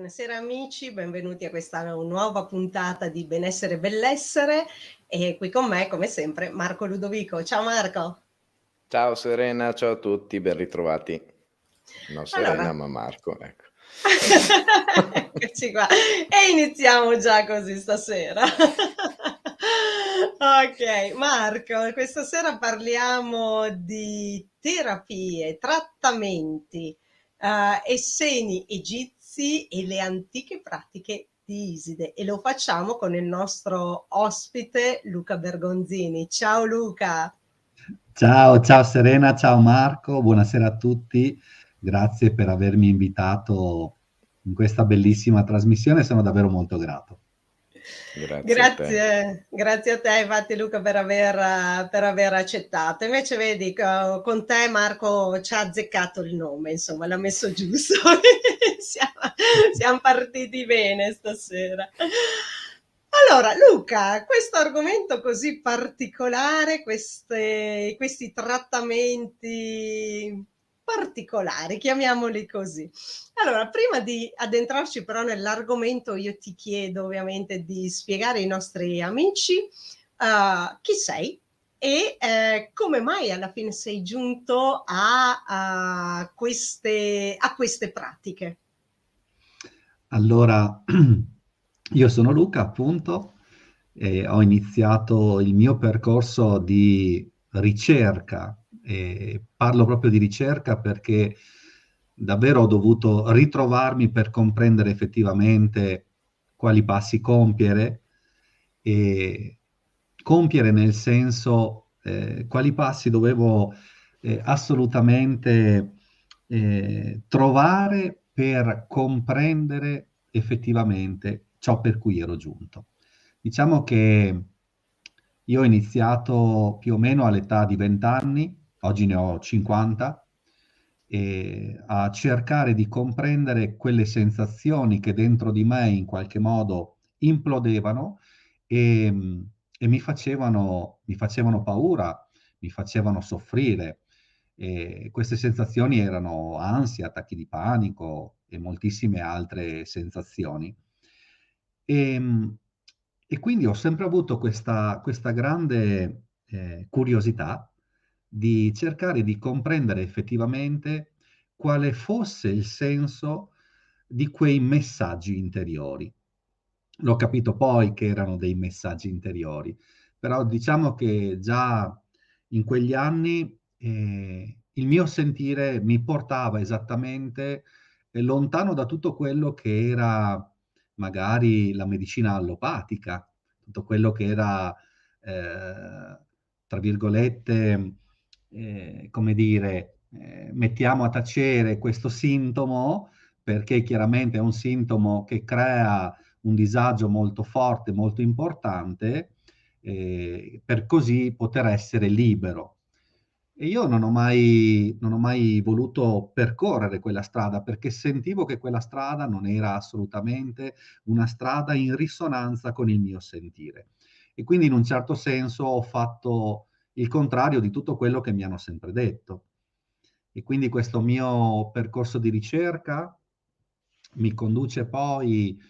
Buonasera amici, benvenuti a questa nuova puntata di Benessere e Bellessere e qui con me, come sempre, Marco Ludovico. Ciao Marco! Ciao Serena, ciao a tutti, ben ritrovati. Non Serena, Allora, ma Marco, ecco. eccoci qua e iniziamo già così stasera. Ok, Marco, questa sera parliamo di terapie, trattamenti, esseni egizi e le antiche pratiche di Iside e lo facciamo con il nostro ospite Luca Bergonzini. Ciao Luca! Ciao Serena, ciao Marco, buonasera a tutti, grazie per avermi invitato in questa bellissima trasmissione, sono davvero molto grato. Grazie a te. Grazie a te, infatti Luca per aver accettato. Invece vedi, con te Marco ci ha azzeccato il nome, insomma, l'ha messo giusto. Siamo partiti bene stasera. Allora, Luca, questo argomento così particolare, questi trattamenti particolari, chiamiamoli così. Allora, prima di addentrarci però nell'argomento, io ti chiedo ovviamente di spiegare ai nostri amici chi sei e come mai alla fine sei giunto a queste pratiche. Allora, io sono Luca, appunto, e ho iniziato il mio percorso di ricerca, e parlo proprio di ricerca perché davvero ho dovuto ritrovarmi per comprendere effettivamente quali passi compiere, e compiere nel senso quali passi dovevo assolutamente trovare per comprendere effettivamente ciò per cui ero giunto. Diciamo che io ho iniziato più o meno all'età di 20 anni, oggi ne ho 50, a cercare di comprendere quelle sensazioni che dentro di me in qualche modo implodevano e, e mi facevano paura, mi facevano soffrire. E queste sensazioni erano ansia, attacchi di panico e moltissime altre sensazioni. E, e quindi ho sempre avuto questa grande curiosità di cercare di comprendere effettivamente quale fosse il senso di quei messaggi interiori. L'ho capito poi che erano dei messaggi interiori, però diciamo che già in quegli anni il mio sentire mi portava esattamente lontano da tutto quello che era magari la medicina allopatica, tutto quello che era, tra virgolette, come dire, mettiamo a tacere questo sintomo perché chiaramente è un sintomo che crea un disagio molto forte, molto importante, per così poter essere libero. E io non ho mai voluto percorrere quella strada perché sentivo che quella strada non era assolutamente una strada in risonanza con il mio sentire. E quindi in un certo senso ho fatto il contrario di tutto quello che mi hanno sempre detto. E quindi questo mio percorso di ricerca mi conduce poi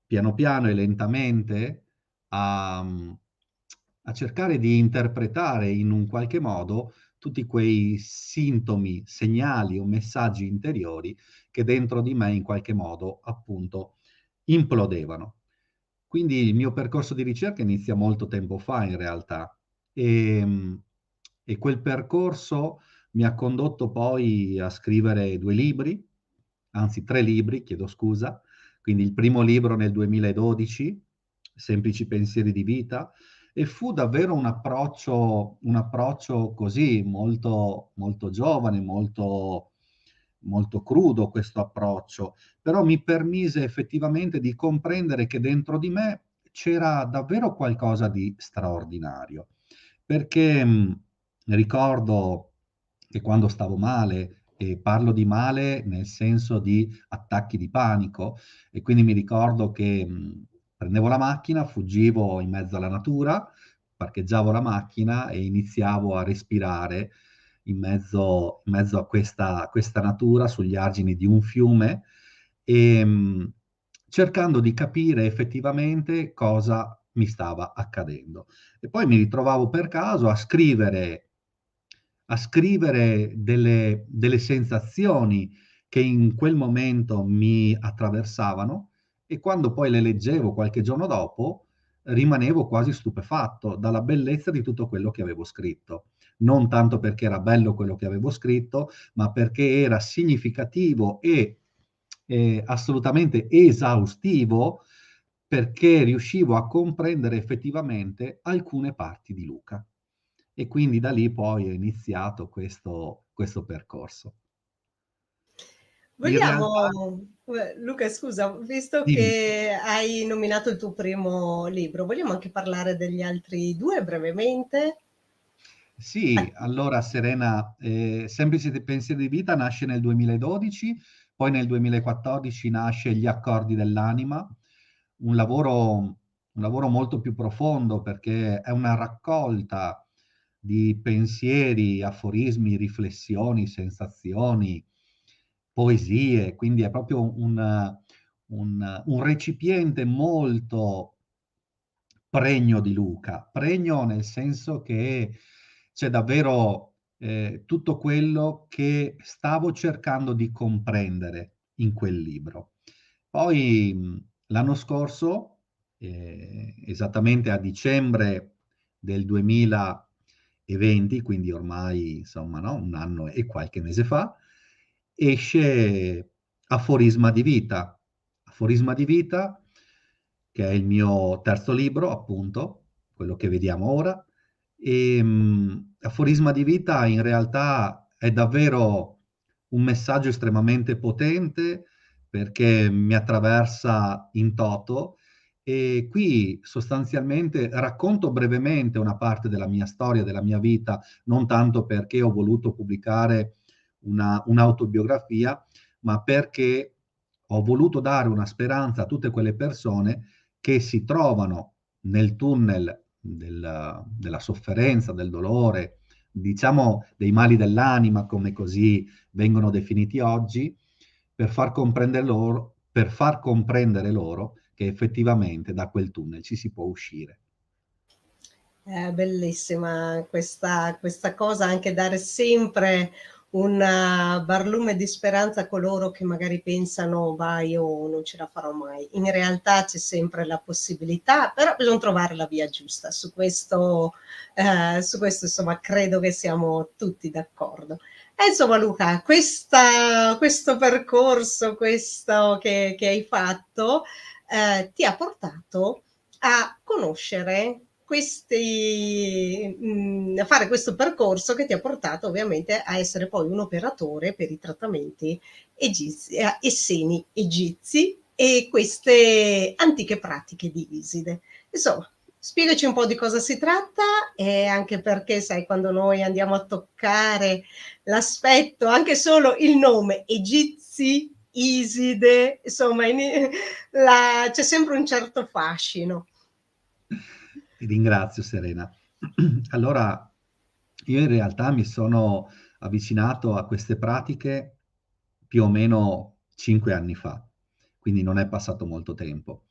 piano piano e lentamente a, a cercare di interpretare in un qualche modo tutti quei sintomi, segnali o messaggi interiori che dentro di me in qualche modo appunto implodevano. Quindi il mio percorso di ricerca inizia molto tempo fa in realtà e, e quel percorso mi ha condotto poi a scrivere 2 libri, anzi 3 libri, chiedo scusa. Quindi il primo libro nel 2012, Semplici pensieri di vita, e fu davvero un approccio così molto, molto giovane, molto, molto crudo questo approccio, però mi permise effettivamente di comprendere che dentro di me c'era davvero qualcosa di straordinario, perché ricordo che quando stavo male, e parlo di male nel senso di attacchi di panico, e quindi mi ricordo che prendevo la macchina, fuggivo in mezzo alla natura, parcheggiavo la macchina e iniziavo a respirare in mezzo a questa natura sugli argini di un fiume cercando di capire effettivamente cosa mi stava accadendo. E poi mi ritrovavo per caso a scrivere delle sensazioni che in quel momento mi attraversavano, e quando poi le leggevo qualche giorno dopo, rimanevo quasi stupefatto dalla bellezza di tutto quello che avevo scritto. Non tanto perché era bello quello che avevo scritto, ma perché era significativo e assolutamente esaustivo, perché riuscivo a comprendere effettivamente alcune parti di Luca. E quindi da lì poi è iniziato questo percorso. In realtà, Vogliamo, Luca, scusa, visto dimmi. che hai nominato il tuo primo libro, vogliamo anche parlare degli altri due brevemente? Sì, allora Serena, Semplici pensieri di vita nasce nel 2012, poi nel 2014 nasce Gli accordi dell'anima, un lavoro, un lavoro molto più profondo, perché è una raccolta di pensieri, aforismi, riflessioni, sensazioni, poesie, quindi è proprio un recipiente molto pregno di Luca, pregno nel senso che c'è davvero tutto quello che stavo cercando di comprendere in quel libro. Poi l'anno scorso, esattamente a dicembre del 2020, quindi ormai insomma, no, un anno e qualche mese fa, esce Aforisma di vita. Aforisma di vita, che è il mio terzo libro, appunto, quello che vediamo ora. E Aforisma di vita in realtà è davvero un messaggio estremamente potente, perché mi attraversa in toto, e qui sostanzialmente racconto brevemente una parte della mia storia, della mia vita, non tanto perché ho voluto pubblicare un'autobiografia, ma perché ho voluto dare una speranza a tutte quelle persone che si trovano nel tunnel della sofferenza, del dolore, diciamo dei mali dell'anima, come così vengono definiti oggi, per far comprendere loro che effettivamente da quel tunnel ci si può uscire. È bellissima questa cosa, anche dare sempre un barlume di speranza a coloro che magari pensano: "Bah, io non ce la farò mai". In realtà c'è sempre la possibilità, però bisogna trovare la via giusta. Su questo insomma credo che siamo tutti d'accordo. E insomma Luca, questo percorso, questo che hai fatto, ti ha portato a conoscere a fare questo percorso che ti ha portato ovviamente a essere poi un operatore per i trattamenti egizi, esseni egizi e queste antiche pratiche di Iside. Insomma, spiegaci un po' di cosa si tratta, e anche perché, sai, quando noi andiamo a toccare l'aspetto, anche solo il nome egizi, Iside, insomma, c'è sempre un certo fascino. Ti ringrazio, Serena. Allora, io in realtà mi sono avvicinato a queste pratiche più o meno 5 anni fa, quindi non è passato molto tempo.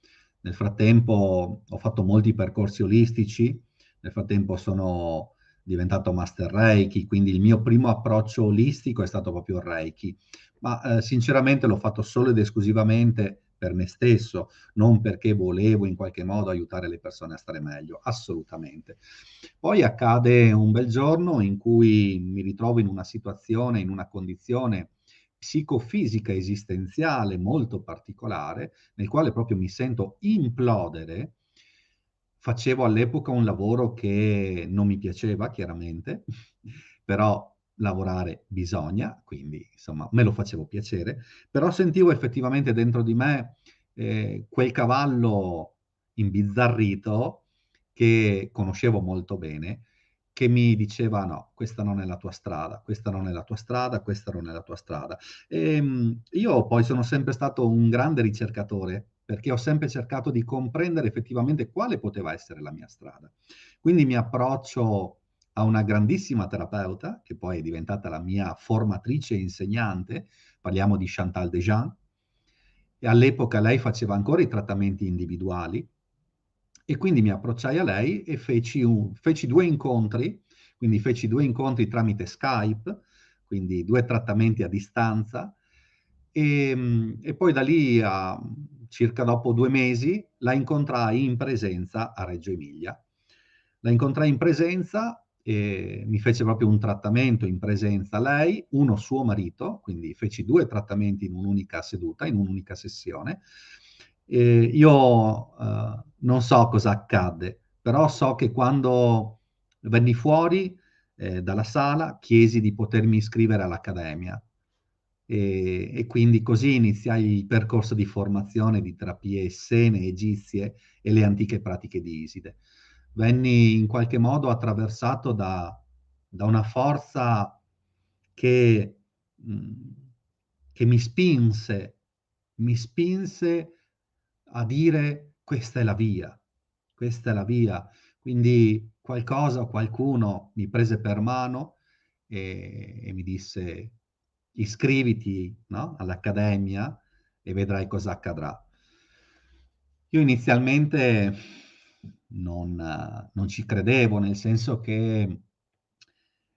Nel frattempo ho fatto molti percorsi olistici, nel frattempo sono diventato Master Reiki, quindi il mio primo approccio olistico è stato proprio il Reiki, ma sinceramente l'ho fatto solo ed esclusivamente per me stesso, non perché volevo in qualche modo aiutare le persone a stare meglio, assolutamente. Poi accade un bel giorno in cui mi ritrovo in una situazione, in una condizione psicofisica esistenziale molto particolare, nel quale proprio mi sento implodere. Facevo all'epoca un lavoro che non mi piaceva, chiaramente, però lavorare bisogna, quindi insomma me lo facevo piacere, però sentivo effettivamente dentro di me quel cavallo imbizzarrito che conoscevo molto bene, che mi diceva no, questa non è la tua strada, questa non è la tua strada, questa non è la tua strada. Io poi sono sempre stato un grande ricercatore, perché ho sempre cercato di comprendere effettivamente quale poteva essere la mia strada. Quindi mi approccio a una grandissima terapeuta, che poi è diventata la mia formatrice e insegnante, parliamo di Chantal Dejean, e all'epoca lei faceva ancora i trattamenti individuali, e quindi mi approcciai a lei e feci 2 incontri, quindi feci 2 incontri tramite Skype, quindi 2 trattamenti a distanza, e poi da lì a circa dopo 2 mesi la incontrai in presenza a Reggio Emilia. La incontrai in presenza e mi fece proprio un trattamento in presenza lei, uno suo marito, quindi feci 2 trattamenti in un'unica seduta, in un'unica sessione. Io non so cosa accadde, però so che quando venni fuori dalla sala chiesi di potermi iscrivere all'Accademia e quindi così iniziai il percorso di formazione di terapie essene, egizie e le antiche pratiche di Iside. Venni in qualche modo attraversato da una forza che, mh, che mi spinse a dire questa è la via, questa è la via. Quindi qualcosa o qualcuno mi prese per mano e mi disse iscriviti, no, all'Accademia e vedrai cosa accadrà. Io inizialmente non ci credevo, nel senso che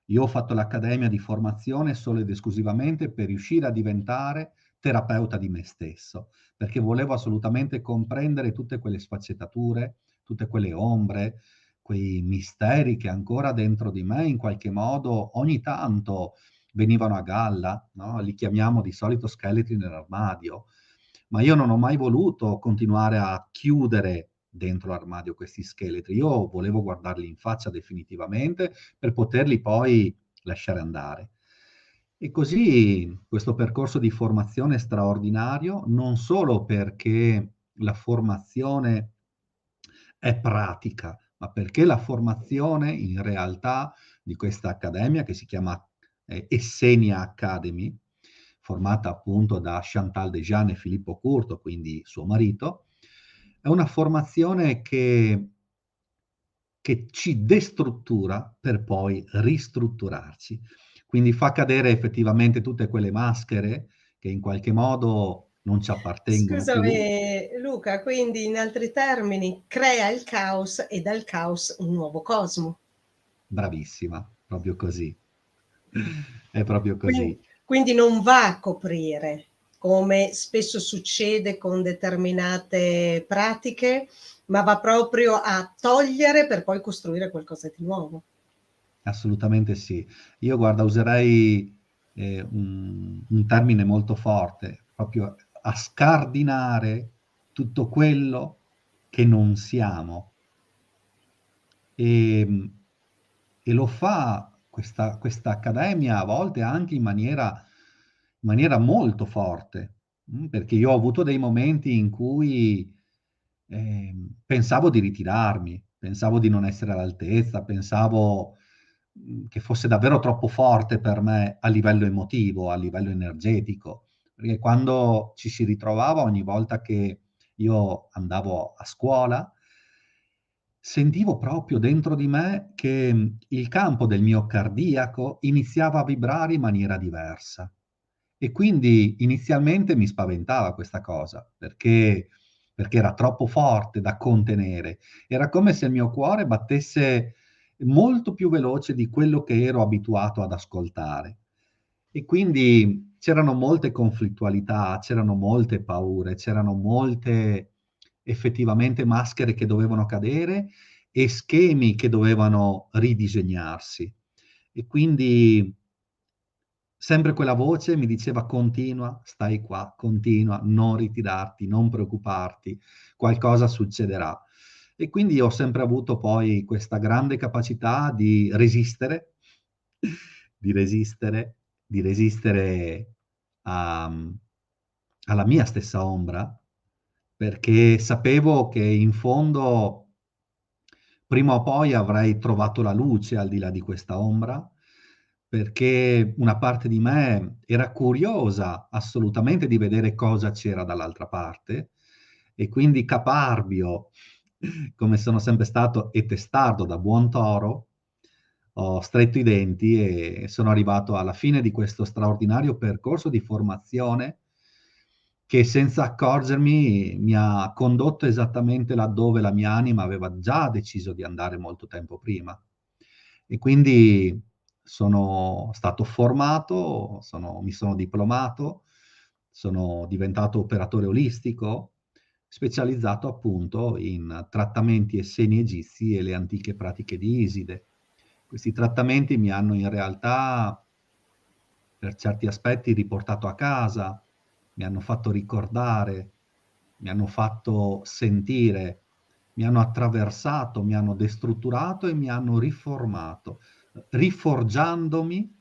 io ho fatto l'Accademia di formazione solo ed esclusivamente per riuscire a diventare terapeuta di me stesso, perché volevo assolutamente comprendere tutte quelle sfaccettature, tutte quelle ombre, quei misteri che ancora dentro di me in qualche modo ogni tanto venivano a galla, no? Li chiamiamo di solito scheletri nell'armadio, ma io non ho mai voluto continuare a chiudere dentro l'armadio questi scheletri. Io volevo guardarli in faccia definitivamente per poterli poi lasciare andare. E così questo percorso di formazione straordinario, non solo perché la formazione è pratica, ma perché la formazione in realtà di questa accademia che si chiama Essenia Academy, formata appunto da Chantal Dejean e Filippo Curto, quindi suo marito, è una formazione che ci destruttura per poi ristrutturarci. Quindi fa cadere effettivamente tutte quelle maschere che in qualche modo non ci appartengono più. Scusami Luca, quindi in altri termini crea il caos e dal caos un nuovo cosmo. Bravissima, proprio così. È proprio Quin così. quindi non va a coprire, come spesso succede con determinate pratiche, ma va proprio a togliere per poi costruire qualcosa di nuovo. Assolutamente sì. Io guarda, userei un termine molto forte, proprio a scardinare tutto quello che non siamo. E, e lo fa questa accademia a volte anche in maniera molto forte, perché io ho avuto dei momenti in cui pensavo di ritirarmi, pensavo di non essere all'altezza, pensavo che fosse davvero troppo forte per me a livello emotivo, a livello energetico, perché quando ci si ritrovava ogni volta che io andavo a scuola, sentivo proprio dentro di me che il campo del mio cardiaco iniziava a vibrare in maniera diversa. E quindi inizialmente mi spaventava questa cosa, perché era troppo forte da contenere. Era come se il mio cuore battesse molto più veloce di quello che ero abituato ad ascoltare. E quindi c'erano molte conflittualità, c'erano molte paure, c'erano molte effettivamente maschere che dovevano cadere e schemi che dovevano ridisegnarsi. E quindi sempre quella voce mi diceva: "Continua, stai qua, continua, non ritirarti, non preoccuparti, qualcosa succederà". E quindi ho sempre avuto poi questa grande capacità di resistere, di resistere, di resistere a alla mia stessa ombra, perché sapevo che in fondo prima o poi avrei trovato la luce al di là di questa ombra, perché una parte di me era curiosa assolutamente di vedere cosa c'era dall'altra parte e quindi caparbio, come sono sempre stato e testardo da buon toro, ho stretto i denti e sono arrivato alla fine di questo straordinario percorso di formazione che senza accorgermi mi ha condotto esattamente laddove la mia anima aveva già deciso di andare molto tempo prima. E quindi sono stato formato, mi sono diplomato, sono diventato operatore olistico, specializzato appunto in trattamenti esseni egizi e le antiche pratiche di Iside. Questi trattamenti mi hanno in realtà, per certi aspetti, riportato a casa, mi hanno fatto ricordare, mi hanno fatto sentire, mi hanno attraversato, mi hanno destrutturato e mi hanno riformato, riforgiandomi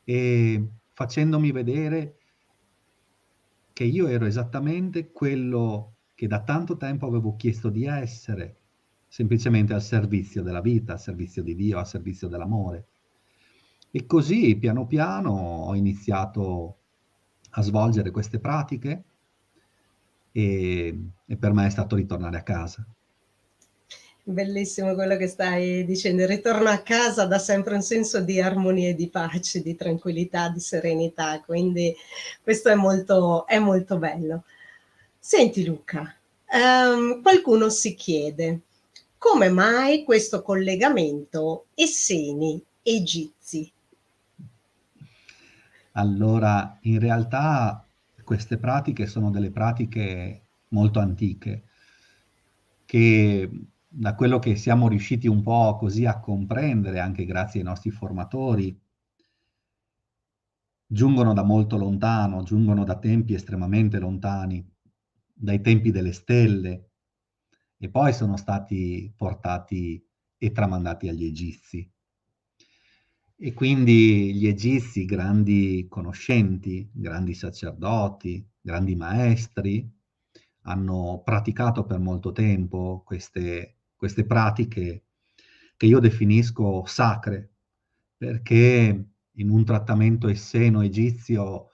e facendomi vedere che io ero esattamente quello che da tanto tempo avevo chiesto di essere, semplicemente al servizio della vita, al servizio di Dio, al servizio dell'amore. E così, piano piano, ho iniziato a svolgere queste pratiche e per me è stato ritornare a casa. Bellissimo quello che stai dicendo. Il ritorno a casa dà sempre un senso di armonia e di pace, di tranquillità, di serenità, quindi questo è molto bello. Senti Luca, qualcuno si chiede come mai questo collegamento esseni-egizi? Allora, in realtà queste pratiche sono delle pratiche molto antiche, che da quello che siamo riusciti un po' così a comprendere, anche grazie ai nostri formatori, giungono da molto lontano, giungono da tempi estremamente lontani, dai tempi delle stelle, e poi sono stati portati e tramandati agli Egizi. E quindi gli Egizi, grandi conoscenti, grandi sacerdoti, grandi maestri, hanno praticato per molto tempo queste pratiche che io definisco sacre, perché in un trattamento esseno-egizio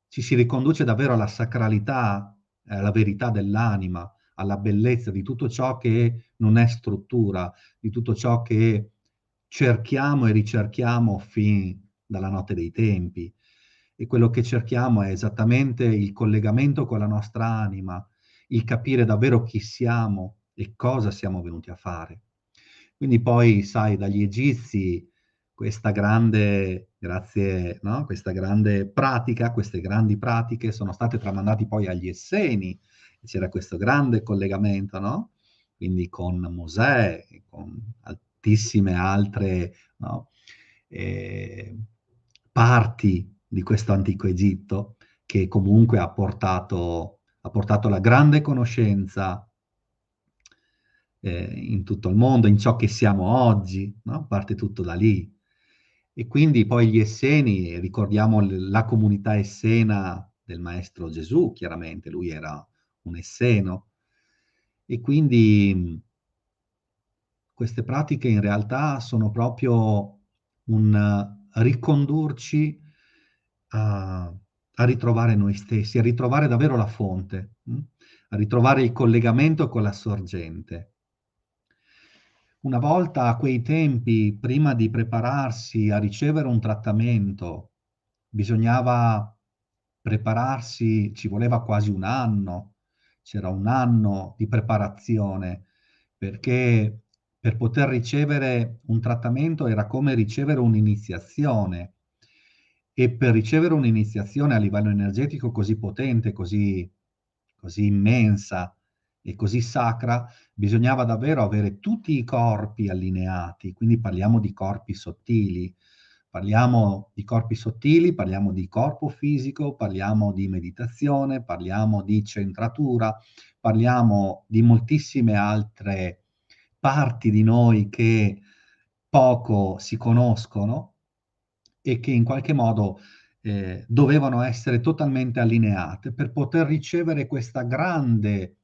ci si riconduce davvero alla sacralità, alla verità dell'anima, alla bellezza di tutto ciò che non è struttura, di tutto ciò che cerchiamo e ricerchiamo fin dalla notte dei tempi. E quello che cerchiamo è esattamente il collegamento con la nostra anima, il capire davvero chi siamo e cosa siamo venuti a fare. Quindi poi, sai, dagli Egizi questa grande, grazie, no? Questa grande pratica, queste grandi pratiche sono state tramandate poi agli Esseni. C'era questo grande collegamento, no? Quindi con Mosè, con altissime altre, no? Parti di questo antico Egitto che comunque ha portato la grande conoscenza in tutto il mondo, in ciò che siamo oggi, no? Parte tutto da lì. E quindi poi gli Esseni, ricordiamo la comunità essena del Maestro Gesù, chiaramente, lui era un esseno. E quindi queste pratiche in realtà sono proprio un ricondurci a ritrovare noi stessi, a ritrovare davvero la fonte, a ritrovare il collegamento con la sorgente. Una volta a quei tempi, prima di prepararsi a ricevere un trattamento, bisognava prepararsi, ci voleva quasi un anno, c'era un anno di preparazione, perché per poter ricevere un trattamento era come ricevere un'iniziazione. E per ricevere un'iniziazione a livello energetico così potente, così immensa e così sacra, bisognava davvero avere tutti i corpi allineati, quindi parliamo di corpi sottili. Parliamo di corpi sottili, parliamo di corpo fisico, parliamo di meditazione, parliamo di centratura, parliamo di moltissime altre parti di noi che poco si conoscono e che in qualche modo dovevano essere totalmente allineate per poter ricevere questo grande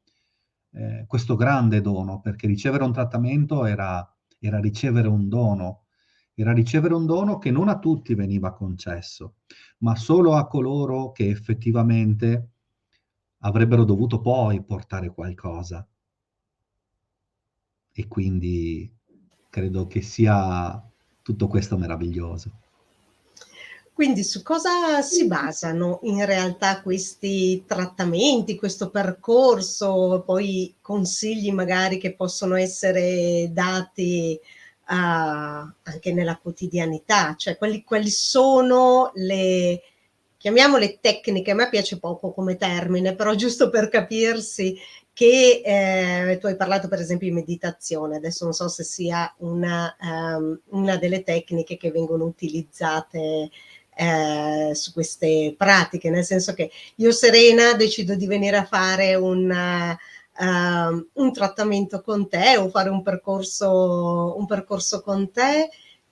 dono, perché ricevere un trattamento era ricevere un dono, era ricevere un dono che non a tutti veniva concesso, ma solo a coloro che effettivamente avrebbero dovuto poi portare qualcosa. E quindi credo che sia tutto questo meraviglioso. Quindi su cosa si basano in realtà questi trattamenti, questo percorso, poi consigli magari che possono essere dati anche nella quotidianità? Cioè quali sono le, chiamiamole tecniche, a me piace poco come termine, però giusto per capirsi, che tu hai parlato per esempio di meditazione, adesso non so se sia una delle tecniche che vengono utilizzate su queste pratiche, nel senso che io Serena decido di venire a fare un trattamento con te o fare un percorso con te,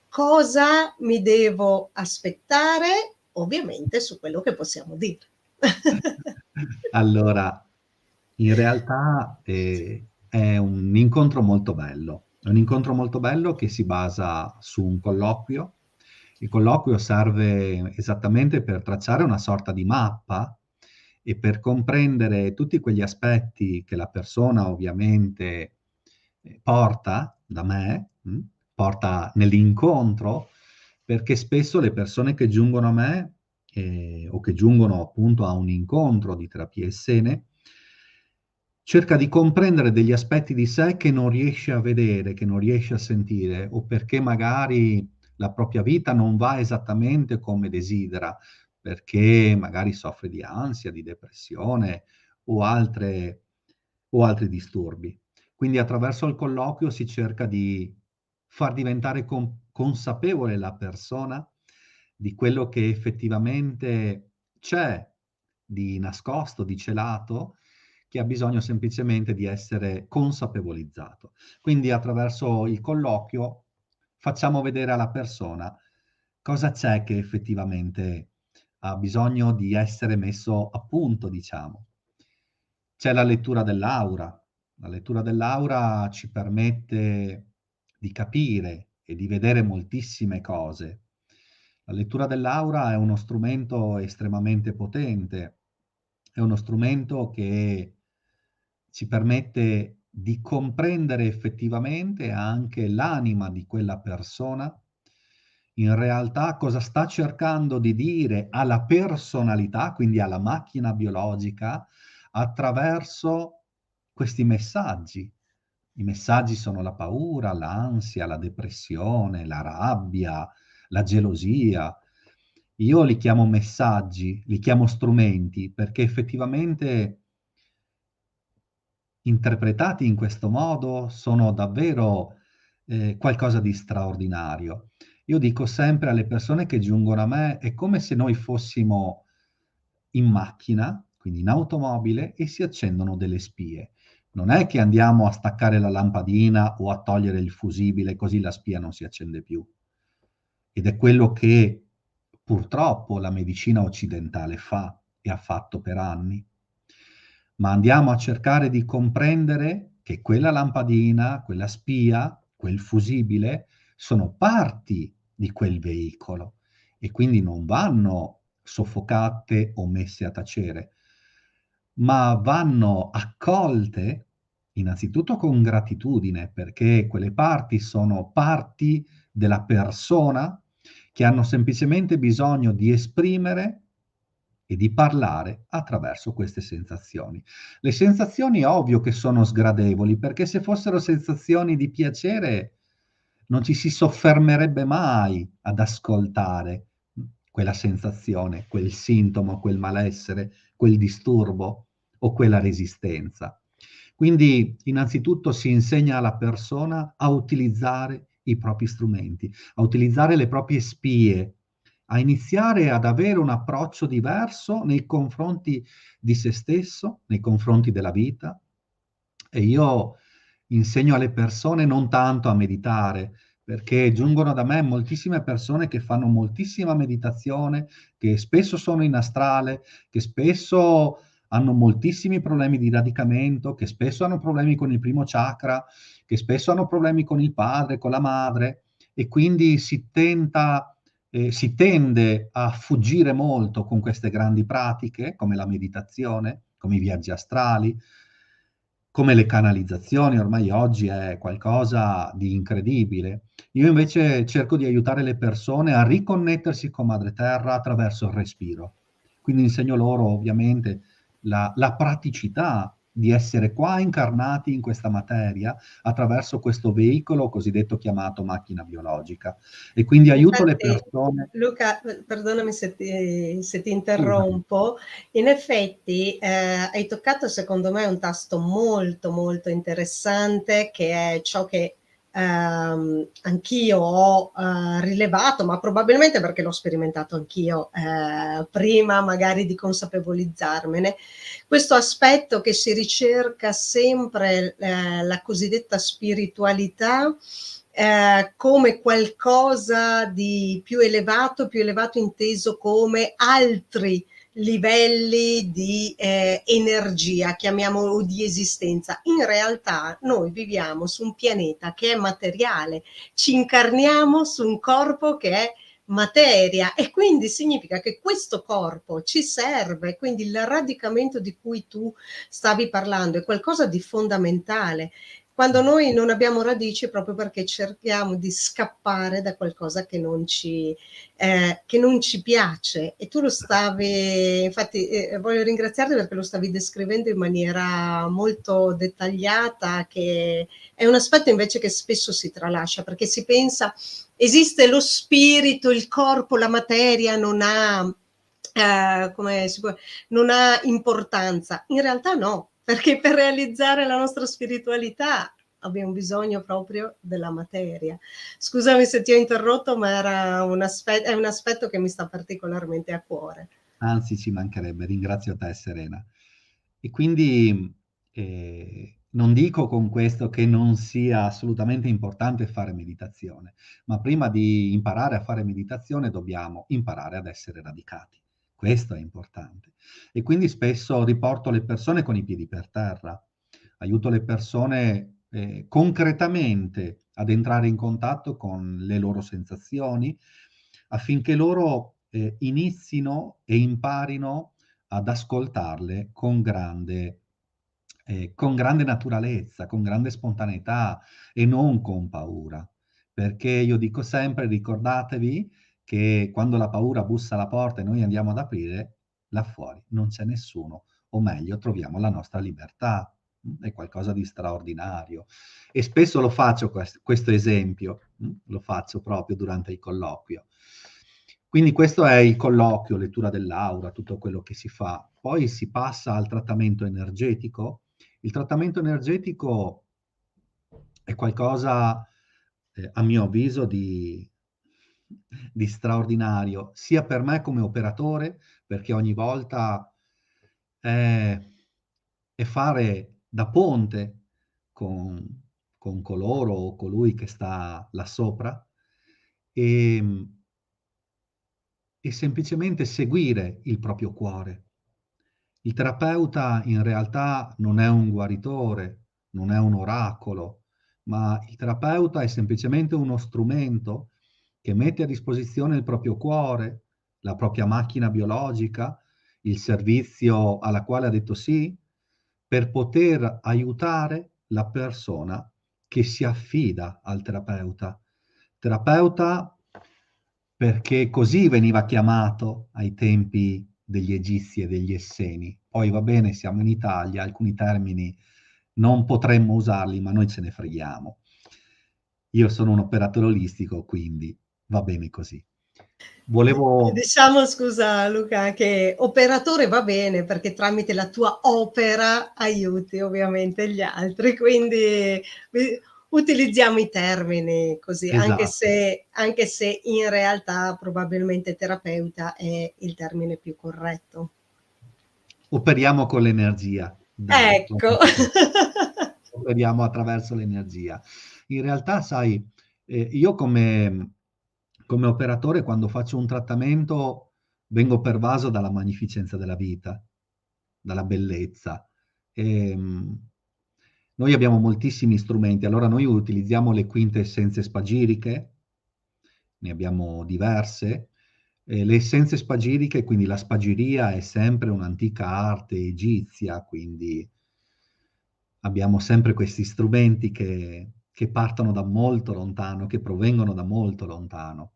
cosa mi devo aspettare? Ovviamente su quello che possiamo dire. Allora, in realtà è un incontro molto bello. È un incontro molto bello che si basa su un colloquio. Il colloquio serve esattamente per tracciare una sorta di mappa e per comprendere tutti quegli aspetti che la persona ovviamente porta da me, porta nell'incontro, perché spesso le persone che giungono a me o che giungono appunto a un incontro di terapia essene, cerca di comprendere degli aspetti di sé che non riesce a vedere, che non riesce a sentire, o perché magari la propria vita non va esattamente come desidera, perché magari soffre di ansia, di depressione o altri disturbi. Quindi attraverso il colloquio si cerca di far diventare consapevole la persona di quello che effettivamente c'è di nascosto, di celato, che ha bisogno semplicemente di essere consapevolizzato. Quindi attraverso il colloquio facciamo vedere alla persona cosa c'è che effettivamente ha bisogno di essere messo a punto, diciamo. C'è la lettura dell'aura. La lettura dell'aura ci permette di capire e di vedere moltissime cose. La lettura dell'aura è uno strumento estremamente potente, è uno strumento che ci permette di comprendere effettivamente anche l'anima di quella persona, in realtà cosa sta cercando di dire alla personalità, quindi alla macchina biologica, attraverso questi messaggi. I messaggi sono la paura, l'ansia, la depressione, la rabbia, la gelosia. Io li chiamo messaggi, li chiamo strumenti, perché effettivamente interpretati in questo modo sono davvero qualcosa di straordinario. Io dico sempre alle persone che giungono a me, è come se noi fossimo in macchina, quindi in automobile, e si accendono delle spie. Non è che andiamo a staccare la lampadina o a togliere il fusibile, così la spia non si accende più. Ed è quello che purtroppo la medicina occidentale fa e ha fatto per anni. Ma andiamo a cercare di comprendere che quella lampadina, quella spia, quel fusibile sono parti di quel veicolo e quindi non vanno soffocate o messe a tacere, ma vanno accolte innanzitutto con gratitudine, perché quelle parti sono parti della persona che hanno semplicemente bisogno di esprimere e di parlare attraverso queste sensazioni. Le sensazioni è ovvio che sono sgradevoli, perché se fossero sensazioni di piacere non ci si soffermerebbe mai ad ascoltare quella sensazione, quel sintomo, quel malessere, quel disturbo o quella resistenza. Quindi innanzitutto si insegna alla persona a utilizzare i propri strumenti, a utilizzare le proprie spie, a iniziare ad avere un approccio diverso nei confronti di se stesso, nei confronti della vita. E io insegno alle persone non tanto a meditare, perché giungono da me moltissime persone che fanno moltissima meditazione, che spesso sono in astrale, che spesso hanno moltissimi problemi di radicamento, che spesso hanno problemi con il primo chakra, che spesso hanno problemi con il padre, con la madre, e quindi si tende a fuggire molto con queste grandi pratiche, come la meditazione, come i viaggi astrali, come le canalizzazioni, ormai oggi è qualcosa di incredibile. Io invece cerco di aiutare le persone a riconnettersi con Madre Terra attraverso il respiro. Quindi insegno loro ovviamente la praticità di essere qua incarnati in questa materia attraverso questo veicolo cosiddetto chiamato macchina biologica. E quindi aiuto le Infatti, persone. Luca, perdonami se ti Scusami. interrompo, in effetti hai toccato secondo me un tasto molto molto interessante, che è ciò che anch'io ho rilevato, ma probabilmente perché l'ho sperimentato anch'io prima magari di consapevolizzarmene, questo aspetto che si ricerca sempre la cosiddetta spiritualità come qualcosa di più elevato inteso come altri livelli di energia, chiamiamolo, o di esistenza. In realtà noi viviamo su un pianeta che è materiale, ci incarniamo su un corpo che è materia, e quindi significa che questo corpo ci serve, quindi il radicamento di cui tu stavi parlando è qualcosa di fondamentale. Quando noi non abbiamo radici è proprio perché cerchiamo di scappare da qualcosa che non ci piace, e tu lo stavi, infatti voglio ringraziarti perché lo stavi descrivendo in maniera molto dettagliata, che è un aspetto invece che spesso si tralascia, perché si pensa esiste lo spirito, il corpo, la materia non ha non ha importanza. In realtà no, perché per realizzare la nostra spiritualità abbiamo bisogno proprio della materia. Scusami se ti ho interrotto, ma è un aspetto che mi sta particolarmente a cuore. Anzi, ci mancherebbe, ringrazio te, Serena. E quindi non dico con questo che non sia assolutamente importante fare meditazione, ma prima di imparare a fare meditazione dobbiamo imparare ad essere radicati. Questo è importante. E quindi spesso riporto le persone con i piedi per terra, aiuto le persone concretamente ad entrare in contatto con le loro sensazioni, affinché loro inizino e imparino ad ascoltarle con grande naturalezza, con grande spontaneità e non con paura. Perché io dico sempre, ricordatevi che quando la paura bussa alla porta e noi andiamo ad aprire, là fuori non c'è nessuno, o meglio, troviamo la nostra libertà. È qualcosa di straordinario. E spesso lo faccio questo esempio, lo faccio proprio durante il colloquio. Quindi questo è il colloquio, lettura dell'aura, tutto quello che si fa. Poi si passa al trattamento energetico. Il trattamento energetico è qualcosa, a mio avviso, di straordinario, sia per me come operatore, perché ogni volta è, è fare da ponte con coloro o colui che sta là sopra, e, e semplicemente seguire il proprio cuore. Il terapeuta in realtà non è un guaritore, non è un oracolo, ma il terapeuta è semplicemente uno strumento che mette a disposizione il proprio cuore, la propria macchina biologica, il servizio alla quale ha detto sì, per poter aiutare la persona che si affida al terapeuta. Terapeuta perché così veniva chiamato ai tempi degli Egizi e degli Esseni. Poi va bene, siamo in Italia, alcuni termini non potremmo usarli, ma noi ce ne freghiamo. Io sono un operatore olistico, quindi va bene così. Volevo... Diciamo, scusa Luca, che operatore va bene perché tramite la tua opera aiuti ovviamente gli altri, quindi utilizziamo i termini così, Esatto, anche se in realtà probabilmente terapeuta è il termine più corretto. operiamo con l'energia, dai, Ecco. operiamo attraverso l'energia. In realtà, sai, io come operatore, quando faccio un trattamento, vengo pervaso dalla magnificenza della vita, dalla bellezza. Noi abbiamo moltissimi strumenti, allora noi utilizziamo le quinte essenze spagiriche, ne abbiamo diverse. Le essenze spagiriche, quindi la spagiria è sempre un'antica arte egizia, quindi abbiamo sempre questi strumenti che partono da molto lontano, che provengono da molto lontano.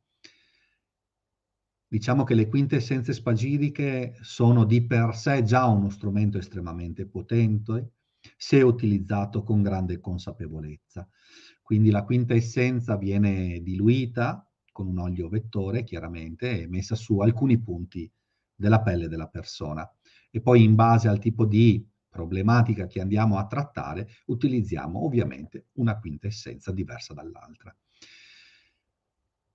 Diciamo che le quintessenze spagiriche sono di per sé già uno strumento estremamente potente, se utilizzato con grande consapevolezza. Quindi la quintessenza viene diluita con un olio vettore, chiaramente, e messa su alcuni punti della pelle della persona. E poi in base al tipo di problematica che andiamo a trattare, utilizziamo ovviamente una quintessenza diversa dall'altra.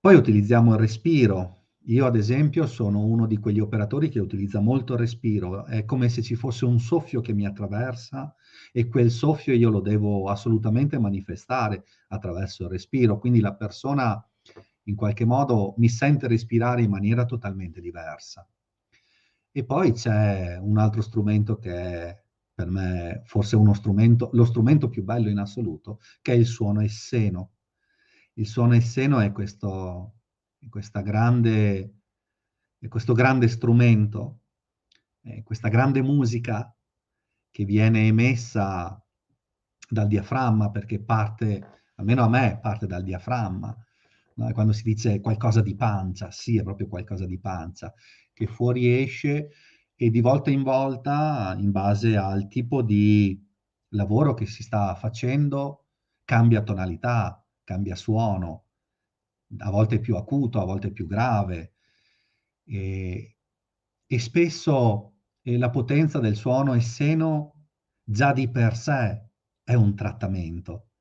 Poi utilizziamo il respiro. Io, ad esempio, sono uno di quegli operatori che utilizza molto il respiro. È come se ci fosse un soffio che mi attraversa e quel soffio io lo devo assolutamente manifestare attraverso il respiro. Quindi la persona, in qualche modo, mi sente respirare in maniera totalmente diversa. E poi c'è un altro strumento che è per me forse lo strumento più bello in assoluto, che è il suono esseno. Il suono esseno è questo grande strumento, questa grande musica che viene emessa dal diaframma, perché parte, almeno a me, parte dal diaframma. No? E quando si dice qualcosa di pancia, sì, è proprio qualcosa di pancia, che fuoriesce e di volta in volta, in base al tipo di lavoro che si sta facendo, cambia tonalità, cambia suono, a volte più acuto, a volte più grave. E, e spesso la potenza del suono esseno già di per sé è un trattamento,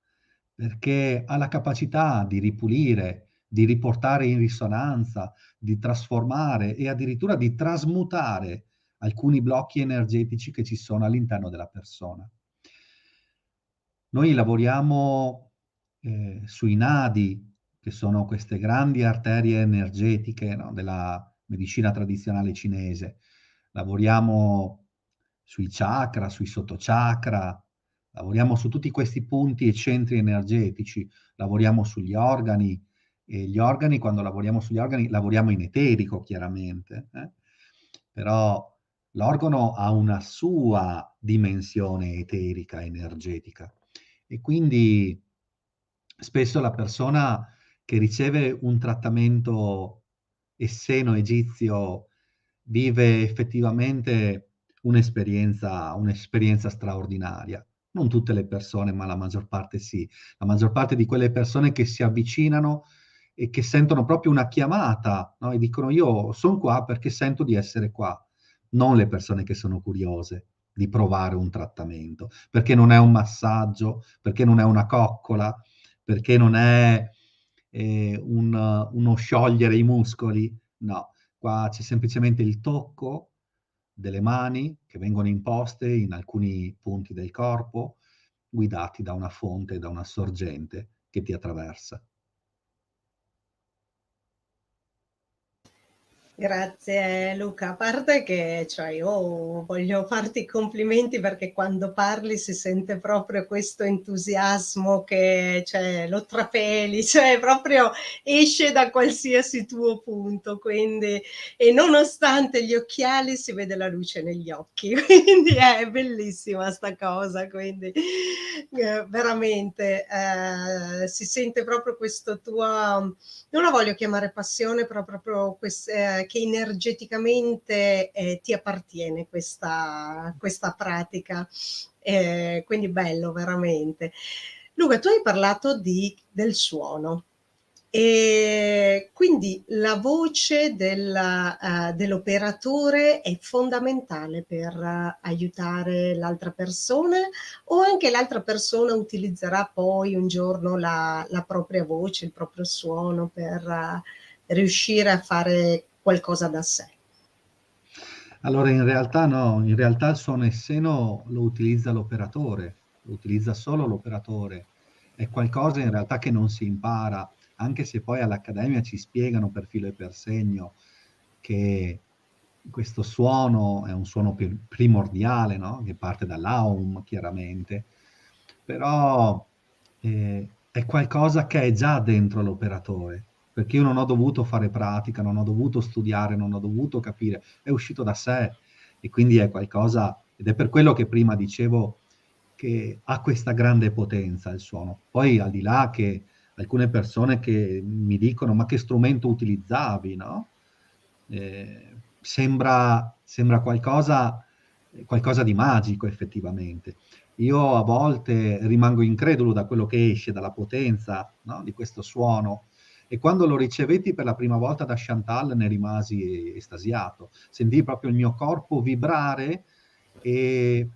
perché ha la capacità di ripulire, di riportare in risonanza, di trasformare e addirittura di trasmutare alcuni blocchi energetici che ci sono all'interno della persona. Noi lavoriamo sui nadi, che sono queste grandi arterie energetiche, no, della medicina tradizionale cinese. Lavoriamo sui chakra, sui sottochakra, lavoriamo su tutti questi punti e centri energetici, lavoriamo sugli organi, e gli organi, quando lavoriamo sugli organi, lavoriamo in eterico, chiaramente, però l'organo ha una sua dimensione eterica, energetica. E quindi spesso la persona che riceve un trattamento esseno egizio vive effettivamente un'esperienza straordinaria. Non tutte le persone, ma la maggior parte sì. La maggior parte di quelle persone che si avvicinano e che sentono proprio una chiamata, no? E dicono io sono qua perché sento di essere qua, non le persone che sono curiose di provare un trattamento, perché non è un massaggio, perché non è una coccola, perché non è uno sciogliere i muscoli, no, qua c'è semplicemente il tocco delle mani che vengono imposte in alcuni punti del corpo, guidati da una fonte, da una sorgente che ti attraversa. Grazie Luca, a parte che cioè, io voglio farti i complimenti perché quando parli si sente proprio questo entusiasmo che cioè, lo trapeli, cioè proprio esce da qualsiasi tuo punto, quindi, e nonostante gli occhiali si vede la luce negli occhi, quindi è bellissima sta cosa, quindi veramente si sente proprio questo tuo, non la voglio chiamare passione, però proprio che energeticamente ti appartiene questa pratica. Quindi bello, veramente. Luca, tu hai parlato del suono. E quindi la voce dell'operatore è fondamentale per aiutare l'altra persona, o anche l'altra persona utilizzerà poi un giorno la propria voce, il proprio suono per riuscire a fare qualcosa da sé? Allora in realtà no, in realtà il suono esseno lo utilizza l'operatore, lo utilizza solo l'operatore. È qualcosa in realtà che non si impara, anche se poi all'accademia ci spiegano per filo e per segno che questo suono è un suono primordiale, no? Che parte dall'aum, chiaramente, però è qualcosa che è già dentro l'operatore, perché io non ho dovuto fare pratica, non ho dovuto studiare, non ho dovuto capire, è uscito da sé e quindi è qualcosa, ed è per quello che prima dicevo che ha questa grande potenza il suono. Poi al di là che alcune persone che mi dicono ma che strumento utilizzavi, no? Sembra qualcosa di magico effettivamente. Io a volte rimango incredulo da quello che esce, dalla potenza, no? Di questo suono. E quando lo ricevetti per la prima volta da Chantal ne rimasi estasiato. Sentii proprio il mio corpo vibrare e,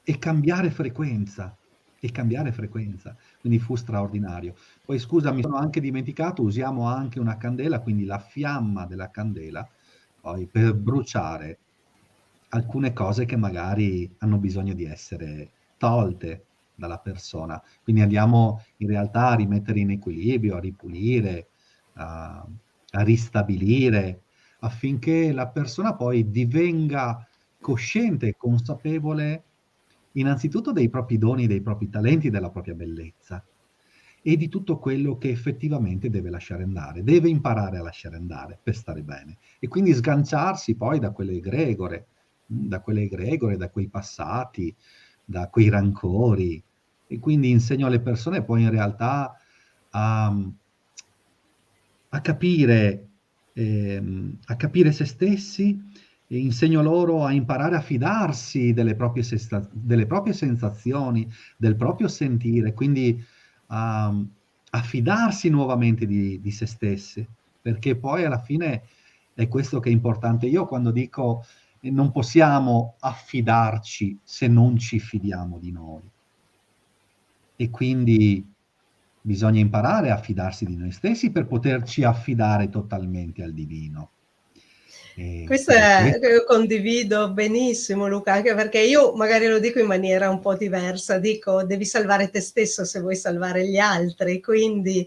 e cambiare frequenza. E cambiare frequenza. Quindi fu straordinario. Poi scusa, mi sono anche dimenticato, usiamo anche una candela, quindi la fiamma della candela, poi per bruciare alcune cose che magari hanno bisogno di essere tolte dalla persona. Quindi andiamo in realtà a rimettere in equilibrio, a ripulire, a ristabilire, affinché la persona poi divenga cosciente e consapevole innanzitutto dei propri doni, dei propri talenti, della propria bellezza e di tutto quello che effettivamente deve lasciare andare, deve imparare a lasciare andare per stare bene e quindi sganciarsi poi da quelle egregore, da quei passati, da quei rancori e quindi insegno alle persone poi in realtà a, a capire se stessi e insegno loro a imparare a fidarsi delle proprie sensazioni, del proprio sentire, quindi a fidarsi nuovamente di se stessi, perché poi alla fine è questo che è importante. Io quando dico non possiamo affidarci se non ci fidiamo di noi. E quindi bisogna imparare a fidarsi di noi stessi per poterci affidare totalmente al divino. Questo è, io condivido benissimo Luca, anche perché io magari lo dico in maniera un po' diversa, dico devi salvare te stesso se vuoi salvare gli altri, quindi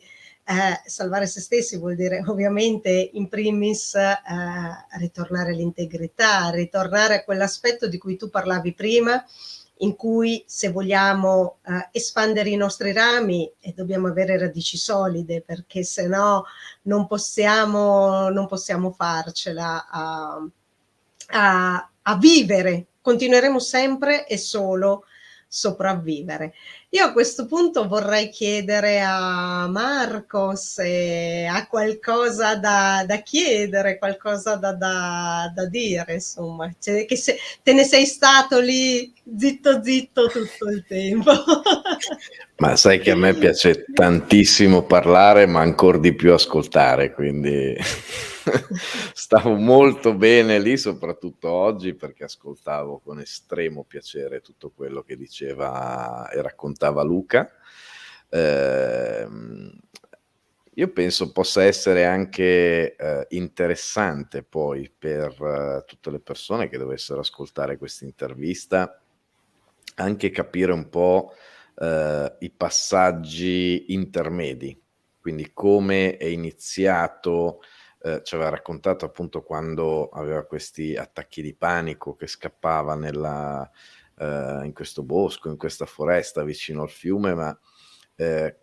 salvare se stessi vuol dire ovviamente in primis ritornare all'integrità, ritornare a quell'aspetto di cui tu parlavi prima, in cui se vogliamo espandere i nostri rami dobbiamo avere radici solide, perché se no non possiamo farcela a vivere, continueremo sempre e solo sopravvivere. Io a questo punto vorrei chiedere a Marco se ha qualcosa da chiedere, qualcosa da dire, insomma, cioè, che se te ne sei stato lì zitto tutto il tempo. Ma sai che a me piace tantissimo parlare, ma ancora di più ascoltare, quindi stavo molto bene lì, soprattutto oggi, perché ascoltavo con estremo piacere tutto quello che diceva e raccontava Luca. Io penso possa essere anche interessante poi per tutte le persone che dovessero ascoltare questa intervista, anche capire un po' i passaggi intermedi, quindi come è iniziato, ci aveva raccontato appunto quando aveva questi attacchi di panico che scappava in questo bosco, in questa foresta vicino al fiume, ma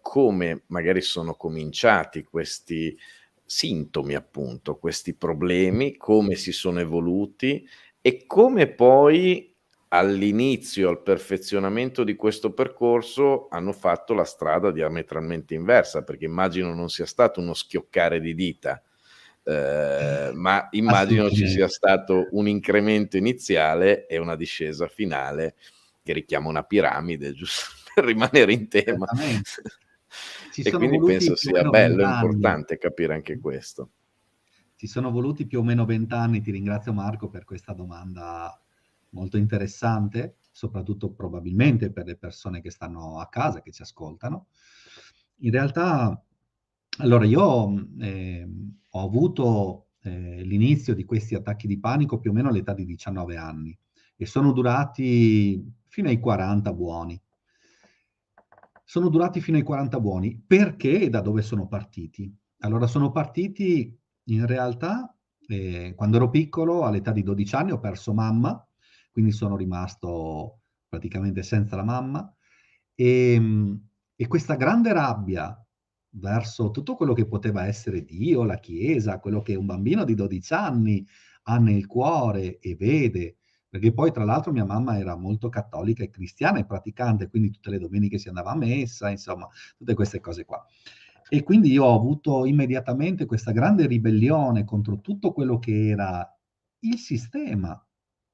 come magari sono cominciati questi sintomi appunto, questi problemi, come si sono evoluti e come poi all'inizio, al perfezionamento di questo percorso, hanno fatto la strada diametralmente inversa, perché immagino non sia stato uno schioccare di dita, ma immagino ci sia stato un incremento iniziale e una discesa finale che richiama una piramide, giusto per rimanere in tema. E quindi penso sia bello e importante capire anche questo. Ci sono voluti più o meno 20 anni, ti ringrazio Marco per questa domanda molto interessante, soprattutto probabilmente per le persone che stanno a casa, che ci ascoltano. In realtà, allora io ho avuto l'inizio di questi attacchi di panico più o meno all'età di 19 anni e sono durati fino ai 40 buoni. Sono durati fino ai 40 buoni. Perché e da dove sono partiti? Allora, sono partiti in realtà quando ero piccolo, all'età di 12 anni, ho perso mamma, quindi sono rimasto praticamente senza la mamma. E questa grande rabbia verso tutto quello che poteva essere Dio, la Chiesa, quello che un bambino di 12 anni ha nel cuore e vede perché poi tra l'altro mia mamma era molto cattolica e cristiana e praticante, quindi tutte le domeniche si andava a messa, insomma, tutte queste cose qua. E quindi io ho avuto immediatamente questa grande ribellione contro tutto quello che era il sistema,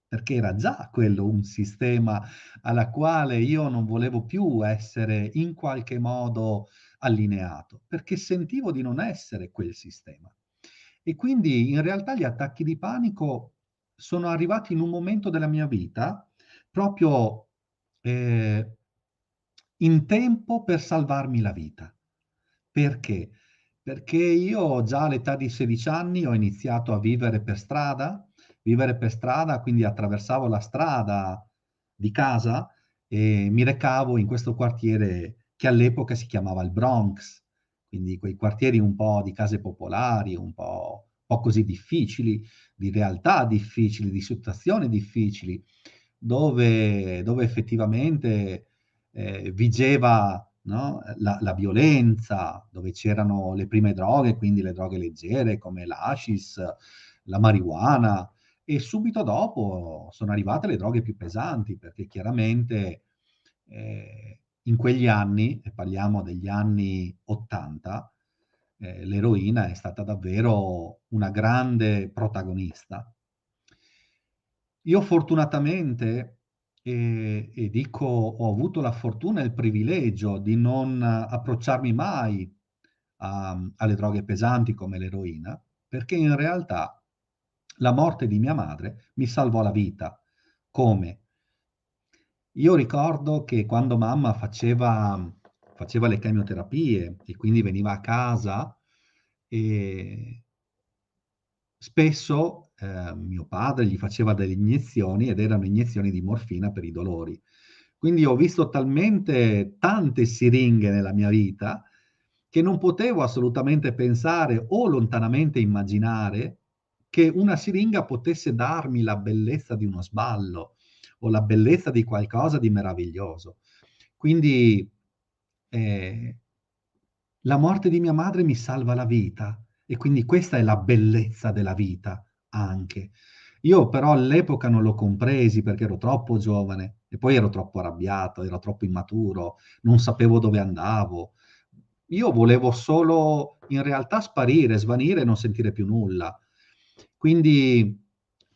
perché era già quello un sistema alla quale io non volevo più essere in qualche modo allineato, perché sentivo di non essere quel sistema. E quindi in realtà gli attacchi di panico sono arrivati in un momento della mia vita proprio in tempo per salvarmi la vita. Perché? Perché io già all'età di 16 anni ho iniziato a vivere per strada, quindi attraversavo la strada di casa e mi recavo in questo quartiere che all'epoca si chiamava il Bronx, quindi quei quartieri un po' di case popolari, un po' così difficili, di realtà difficili, di situazioni difficili, dove effettivamente vigeva, no, la violenza, dove c'erano le prime droghe, quindi le droghe leggere come l'hashish, la marijuana, e subito dopo sono arrivate le droghe più pesanti, perché chiaramente in quegli anni, e parliamo degli anni '80, l'eroina è stata davvero una grande protagonista. Io fortunatamente, e dico ho avuto la fortuna e il privilegio di non approcciarmi mai alle droghe pesanti come l'eroina, perché in realtà la morte di mia madre mi salvò la vita. Come? Io ricordo che quando mamma faceva le chemioterapie e quindi veniva a casa, e spesso mio padre gli faceva delle iniezioni ed erano iniezioni di morfina per i dolori. Quindi ho visto talmente tante siringhe nella mia vita che non potevo assolutamente pensare o lontanamente immaginare che una siringa potesse darmi la bellezza di uno sballo o la bellezza di qualcosa di meraviglioso. Quindi la morte di mia madre mi salva la vita e quindi questa è la bellezza della vita anche. Io però all'epoca non l'ho compresi perché ero troppo giovane e poi ero troppo arrabbiato, ero troppo immaturo, non sapevo dove andavo. Io volevo solo in realtà sparire, svanire e non sentire più nulla. Quindi